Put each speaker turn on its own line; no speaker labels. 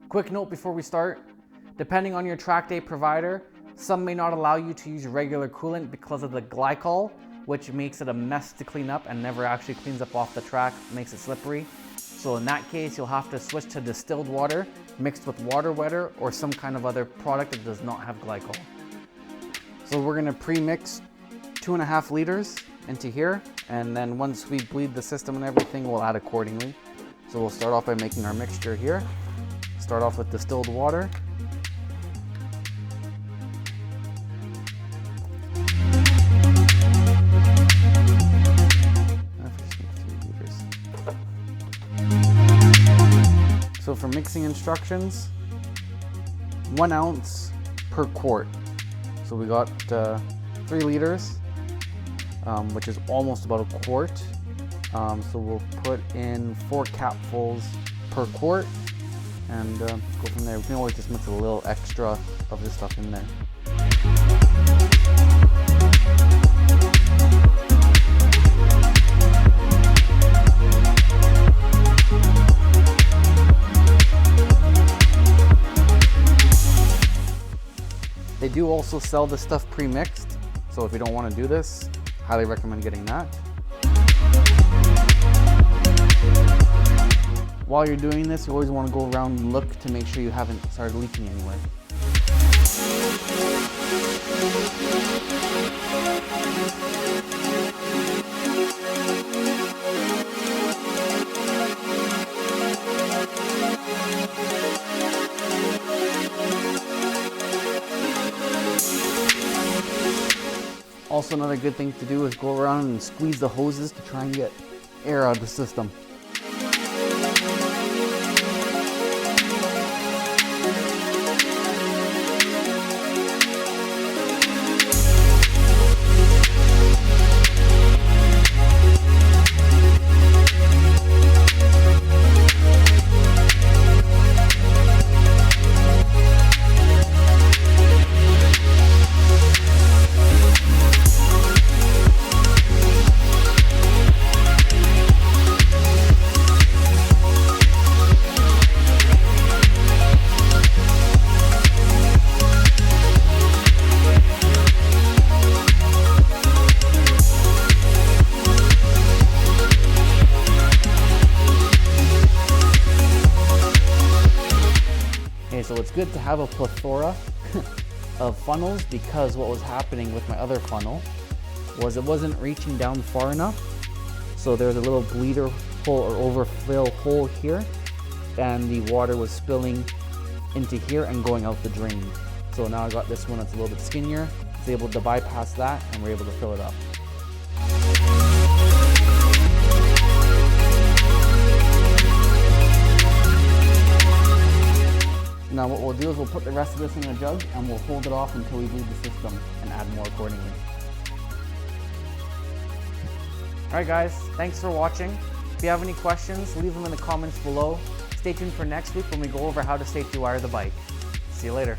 Quick note before we start, depending on your track day provider, some may not allow you to use regular coolant because of the glycol, which makes it a mess to clean up and never actually cleans up off the track, makes it slippery. So in that case, you'll have to switch to distilled water mixed with water wetter or some kind of other product that does not have glycol. So we're gonna pre-mix 2.5 liters into here, and then once we bleed the system and everything, we'll add accordingly. So we'll start off by making our mixture here. Start off with distilled water. So for mixing instructions, 1 ounce per quart. So we got 3 liters, which is almost about a quart. So we'll put in 4 capfuls per quart and go from there. We can always just mix a little extra of this stuff in there. They do also sell this stuff pre-mixed, so if you don't want to do this, highly recommend getting that. While you're doing this, you always want to go around and look to make sure you haven't started leaking anywhere. Also, another good thing to do is go around and squeeze the hoses to try and get air out of the system. So it's good to have a plethora of funnels, because what was happening with my other funnel was it wasn't reaching down far enough. So there's a little bleeder hole or overfill hole here, and the water was spilling into here and going out the drain. So now I got this one that's a little bit skinnier. It's able to bypass that, and we're able to fill it up. Now what we'll do is we'll put the rest of this in a jug and we'll hold it off until we bleed the system and add more accordingly. Alright guys, thanks for watching. If you have any questions, leave them in the comments below. Stay tuned for next week when we go over how to safety wire the bike. See you later.